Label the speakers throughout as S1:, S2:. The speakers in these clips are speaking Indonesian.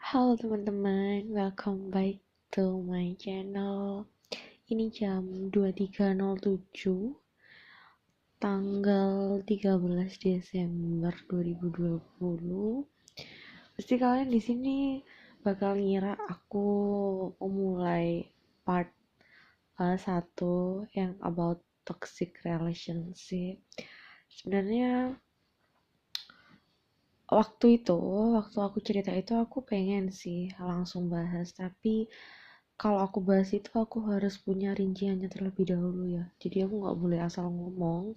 S1: Halo teman-teman, welcome back to my channel. Ini jam 23.07, tanggal 13 Desember 2020. Pasti kalian di sini bakal ngira aku memulai part 1 yang about toxic relationship. Sebenarnya waktu aku cerita itu aku pengen sih langsung bahas, tapi kalau aku bahas itu aku harus punya rinciannya terlebih dahulu ya. Jadi aku nggak boleh asal ngomong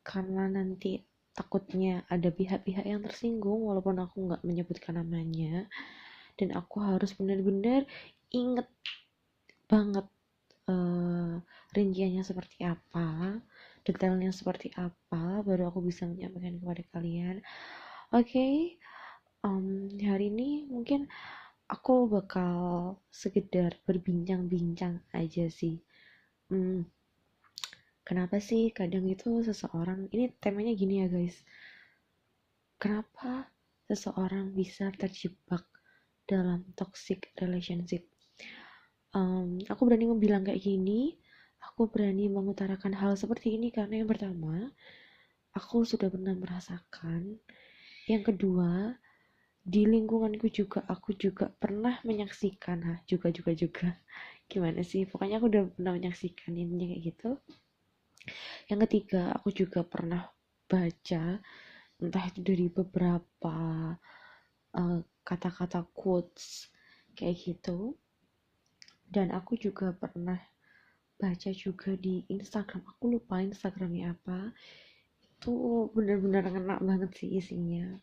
S1: karena nanti takutnya ada pihak-pihak yang tersinggung walaupun aku nggak menyebutkan namanya, dan aku harus benar-benar inget banget uh, rinciannya seperti apa, detailnya seperti apa, baru aku bisa menyampaikan kepada kalian. Oke, hari ini mungkin aku bakal sekedar berbincang-bincang aja sih. Hmm, Kenapa sih kadang itu seseorang, ini temanya gini ya guys, kenapa seseorang bisa terjebak dalam toxic relationship? Aku berani bilang kayak gini, aku berani mengutarakan hal seperti ini karena yang pertama, aku sudah pernah merasakan. Yang kedua, di lingkunganku juga aku juga pernah menyaksikan, juga gimana sih, pokoknya aku udah pernah menyaksikan intinya kayak gitu. Yang ketiga, aku juga pernah baca, entah itu dari beberapa kata-kata quotes kayak gitu, dan aku juga pernah baca juga di Instagram, aku lupa Instagramnya apa, itu benar-benar ngena banget sih isinya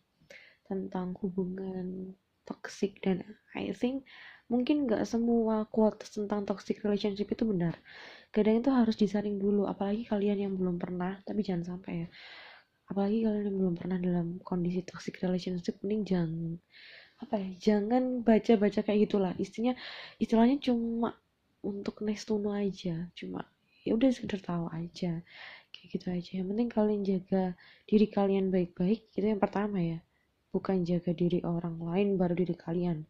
S1: tentang hubungan toxic. Dan I think mungkin gak semua quotes tentang toxic relationship itu benar, kadang itu harus disaring dulu, apalagi kalian yang belum pernah, tapi jangan sampai ya, apalagi kalian yang belum pernah dalam kondisi toxic relationship, mending jangan baca-baca kayak gitulah, istilahnya cuma untuk next to know aja, cuma ya udah sekedar tahu aja kayak gitu aja. Yang penting kalian jaga diri kalian baik-baik, itu yang pertama ya, bukan jaga diri orang lain baru diri kalian.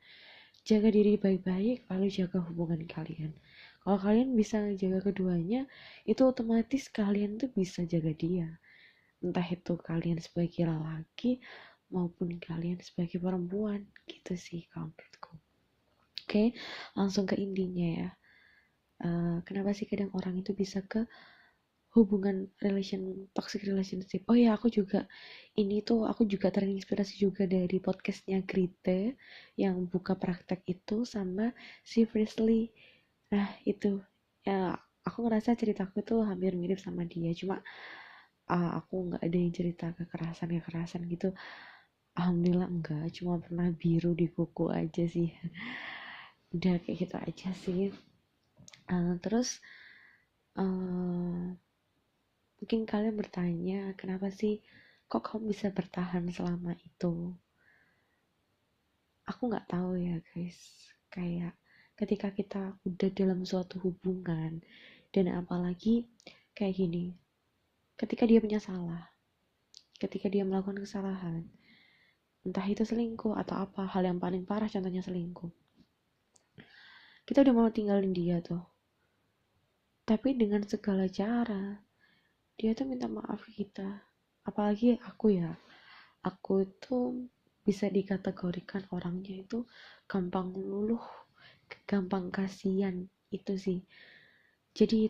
S1: Jaga diri baik-baik lalu jaga hubungan kalian. Kalau kalian bisa jaga keduanya, itu otomatis kalian tuh bisa jaga dia, entah itu kalian sebagai laki maupun kalian sebagai perempuan, gitu sih kalau menurutku. Oke, langsung ke intinya ya. Kenapa sih kadang orang itu bisa ke hubungan toxic relationship? Oh ya, aku juga terinspirasi juga dari podcastnya Grite yang buka praktek itu sama si Frisley. Nah itu ya, aku ngerasa ceritaku tuh hampir mirip sama dia, cuma aku nggak ada yang cerita kekerasan gitu, alhamdulillah enggak, cuma pernah biru di kuku aja sih. Udah kayak gitu aja sih. Terus uh, mungkin kalian bertanya, kenapa sih kok kamu bisa bertahan selama itu? Aku nggak tahu ya guys. Kayak ketika kita udah dalam suatu hubungan, dan apalagi kayak gini, ketika dia punya salah, ketika dia melakukan kesalahan, entah itu selingkuh atau apa, hal yang paling parah contohnya selingkuh. Kita udah mau tinggalin dia tuh, tapi dengan segala cara dia tuh minta maaf ke kita. Apalagi aku itu bisa dikategorikan orangnya itu gampang luluh, gampang kasihan, itu sih. Jadi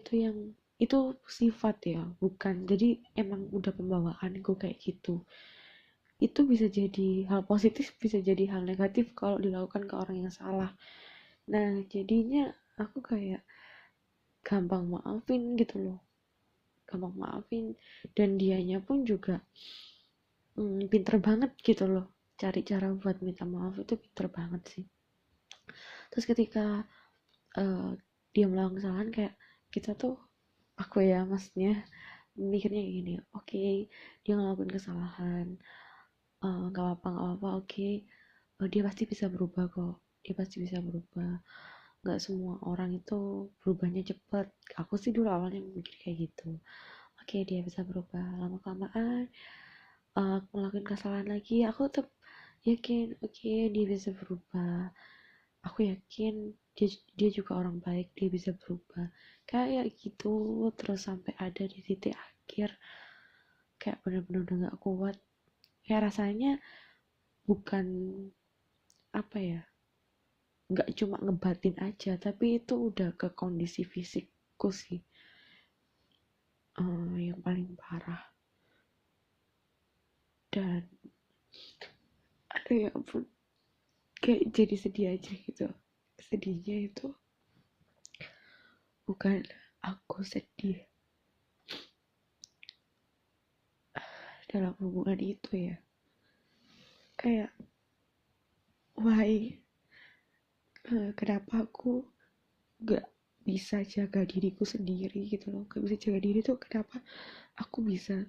S1: itu sifat ya, bukan, jadi emang udah pembawaanku kayak gitu. Itu bisa jadi hal positif, bisa jadi hal negatif kalau dilakukan ke orang yang salah. Nah jadinya aku kayak gampang maafin gitu loh, gampang maafin. Dan dianya pun juga pinter banget gitu loh, cari cara buat minta maaf itu pinter banget sih. Terus ketika uh, dia melakukan kesalahan, kayak kita tuh, aku ya maksudnya mikirnya gini, oke, dia ngelakuin kesalahan, gak apa-apa, oke, dia pasti bisa berubah kok, dia pasti bisa berubah, nggak semua orang itu berubahnya cepet. Aku sih dulu awalnya mikir kayak gitu, oke, dia bisa berubah. Lama kelamaan aku ngelakuin kesalahan lagi, aku tetap yakin oke, dia bisa berubah, aku yakin dia juga orang baik, dia bisa berubah kayak gitu. Terus sampai ada di titik akhir kayak bener-bener udah gak kuat, kayak rasanya bukan apa ya, nggak cuma ngebatin aja tapi itu udah ke kondisi fisikku sih, yang paling parah. Dan aduh ya ampun, kayak jadi sedih aja gitu. Sedihnya itu bukan aku sedih dalam hubungan itu ya, kayak why, kenapa aku gak bisa jaga diriku sendiri gitu loh, gak bisa jaga diri tuh kenapa aku bisa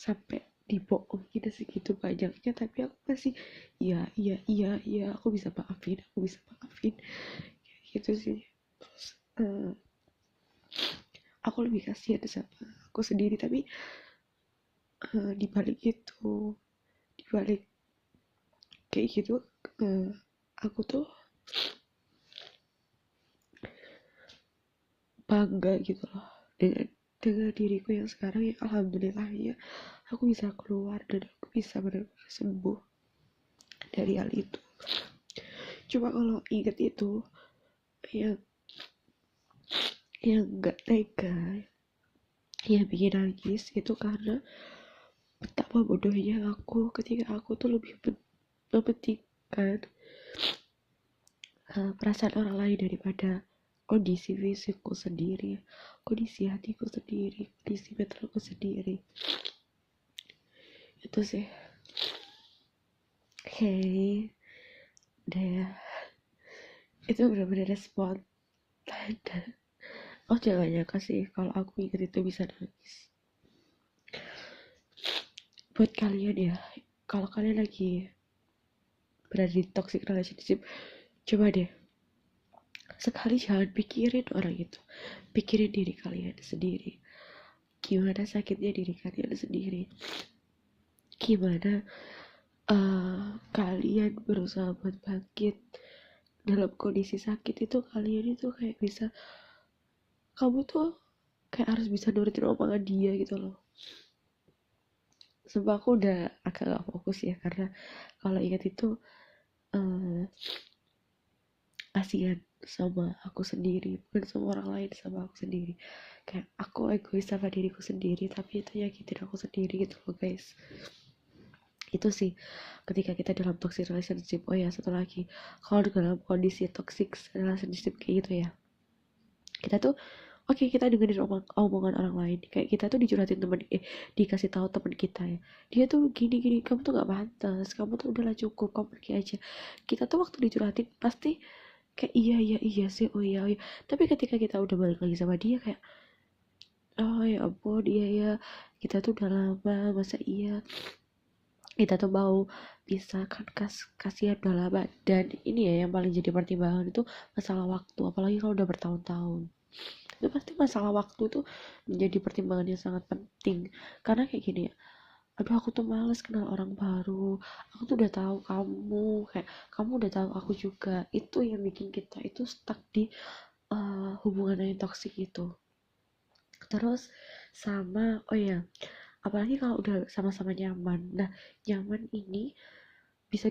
S1: sampai dibohongin segitu banyaknya tapi aku masih iya iya iya iya, aku bisa maafin gitu sih. Terus aku lebih kasihan sama aku sendiri, tapi dibalik itu, dibalik kayak gitu, aku tuh bangga gitu loh dengan diriku yang sekarang, yang alhamdulillah ya aku bisa keluar dan aku bisa benar-benar sembuh dari hal itu. Cuma kalau inget itu yang nggak tega, yang bikin nangis itu karena betapa bodohnya aku ketika aku tuh lebih mementingkan perasaan orang lain daripada kondisi fisikku sendiri, kondisi hatiku sendiri, kondisi mentalku sendiri. Itu sih. Oke, udah ya. Itu benar-benar spontan. Oh, jangan nyangka sih kalau aku ingat itu bisa nangis. Buat kalian ya, kalau kalian lagi berada di toxic relationship, coba deh sekali jangan pikirin orang itu, pikirin diri kalian sendiri, gimana sakitnya diri kalian sendiri, gimana kalian berusaha buat bangkit dalam kondisi sakit itu. Kalian itu kayak bisa, kamu tuh kayak harus bisa nurutin omongan dia gitu loh. Sebab aku udah agak gak fokus ya, karena kalau ingat itu kasihan sama aku sendiri, bukan sama orang lain, sama aku sendiri. Kayak aku egois sama diriku sendiri tapi itu nyakitin aku sendiri gitu loh guys. Itu sih ketika kita dalam toxic relationship. Oh ya, satu lagi, kalau dalam kondisi toxic relationship kayak gitu ya, kita tuh oke, kita dengerin omongan orang lain, kayak kita tuh dicurhatin temen, dikasih tahu temen kita ya, dia tuh gini gini, kamu tuh gak pantas, kamu tuh udahlah cukup, kamu pergi aja. Kita tuh waktu dicurhatin pasti kayak iya iya iya sih, oh iya, oh iya. Tapi ketika kita udah balik lagi sama dia kayak oh ya ampun, iya ya, kita tuh udah lama, masa iya kita tuh mau bisa kan, kasihan udah lama. Dan ini ya yang paling jadi pertimbangan itu masalah waktu, apalagi kalau udah bertahun-tahun. Itu pasti masalah waktu tuh menjadi pertimbangan yang sangat penting. Karena kayak gini ya, aduh aku tuh males kenal orang baru, aku tuh udah tahu kamu, kayak kamu udah tahu aku juga. Itu yang bikin kita itu stuck di hubungan yang toksik itu. Terus sama, oh ya, apalagi kalau udah sama-sama nyaman. Nah, nyaman ini bisa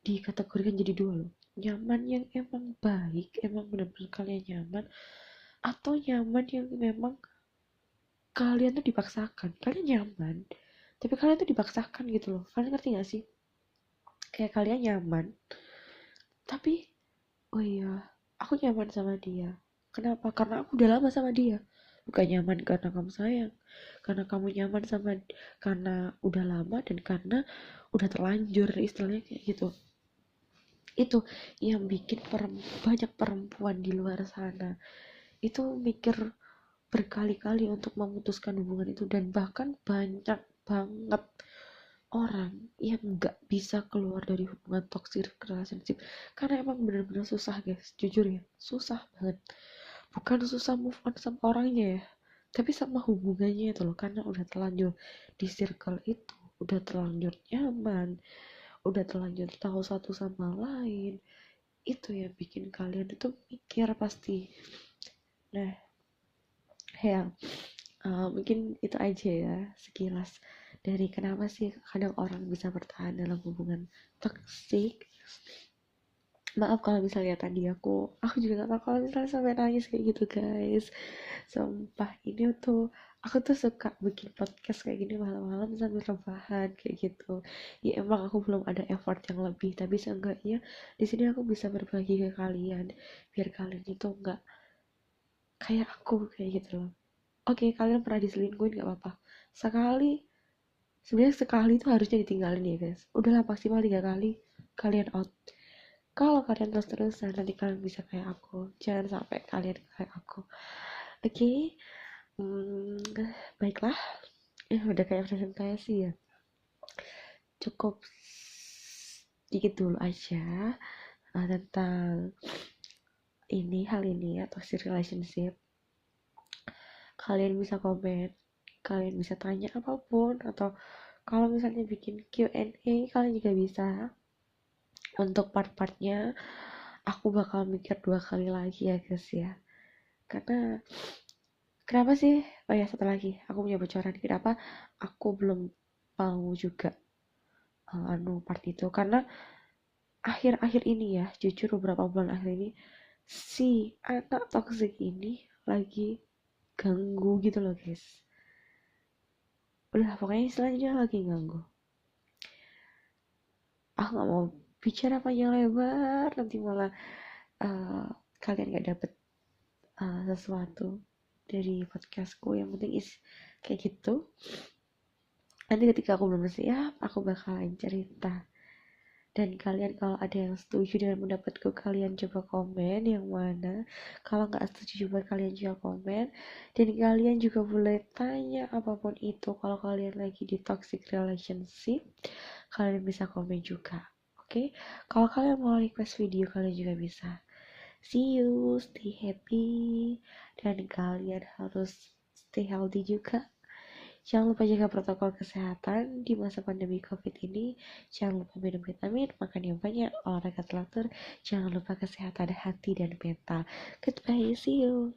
S1: dikategorikan jadi dua loh. Nyaman yang emang baik, emang benar-benar kalian nyaman, atau nyaman yang memang kalian tuh dipaksakan. Kalian nyaman tapi kalian tuh dipaksakan gitu loh. Kalian ngerti gak sih? Kayak kalian nyaman tapi oh iya, aku nyaman sama dia. Kenapa? Karena aku udah lama sama dia. Bukan nyaman karena kamu sayang, karena kamu nyaman sama, karena udah lama dan karena udah terlanjur, istilahnya kayak gitu. Itu yang bikin banyak perempuan di luar sana itu mikir berkali-kali untuk memutuskan hubungan itu. Dan bahkan banyak banget orang yang nggak bisa keluar dari hubungan toxic relationship karena emang bener-bener susah guys, jujur ya, susah banget. Bukan susah move on sama orangnya ya, tapi sama hubungannya itu loh, karena udah terlanjur di circle itu, udah terlanjur nyaman, udah terlanjur tahu satu sama lain, itu ya bikin kalian itu mikir pasti. Nah ya, mungkin itu aja ya sekilas dari kenapa sih kadang orang bisa bertahan dalam hubungan toksik. Maaf kalau misalnya tadi aku juga gak tahu kalau misalnya sampai nangis kayak gitu guys. Sumpah ini tuh aku tuh suka bikin podcast kayak gini malam-malam sambil rebahan kayak gitu. Ya emang aku belum ada effort yang lebih, tapi seenggaknya di sini aku bisa berbagi ke kalian biar kalian itu nggak kayak aku kayak gitu loh. Oke, kalian pernah diselingkuhin gak apa-apa. Sekali, sebenarnya sekali itu harusnya ditinggalin ya guys. Udahlah maksimal 3 kali kalian out. Kalau kalian terus-terusan nanti kalian bisa kayak aku. Jangan sampai kalian kayak aku. Oke, baiklah. Udah kayak presentasi ya. Cukup sedikit dulu aja tentang hal ini ya, toxic relationship. Kalian bisa komen, kalian bisa tanya apapun, atau kalau misalnya bikin Q&A kalian juga bisa. Untuk part-partnya aku bakal mikir 2 kali lagi ya guys ya, karena kenapa sih, oh ya satu lagi aku punya bocoran kenapa aku belum mau juga part itu, karena akhir-akhir ini ya, jujur beberapa bulan akhir ini si anak toxic ini lagi ganggu gitu loh guys. Udah pokoknya istilahnya lagi ganggu. Aku nggak mau bicara panjang lebar, nanti malah uh, kalian nggak dapet sesuatu dari podcastku. Yang penting kayak gitu. Nanti ketika aku belum siap, aku bakalan cerita. Dan kalian kalau ada yang setuju dengan pendapatku, kalian coba komen yang mana. Kalau nggak setuju coba kalian juga komen. Dan kalian juga boleh tanya apapun itu. Kalau kalian lagi di toxic relationship, kalian bisa komen juga. Oke? Kalau kalian mau request video, kalian juga bisa. See you, stay happy, dan kalian harus stay healthy juga. Jangan lupa jaga protokol kesehatan di masa pandemi COVID ini. Jangan lupa minum vitamin, makan yang banyak, olahraga teratur. Jangan lupa kesehatan hati dan mental. Goodbye, see you.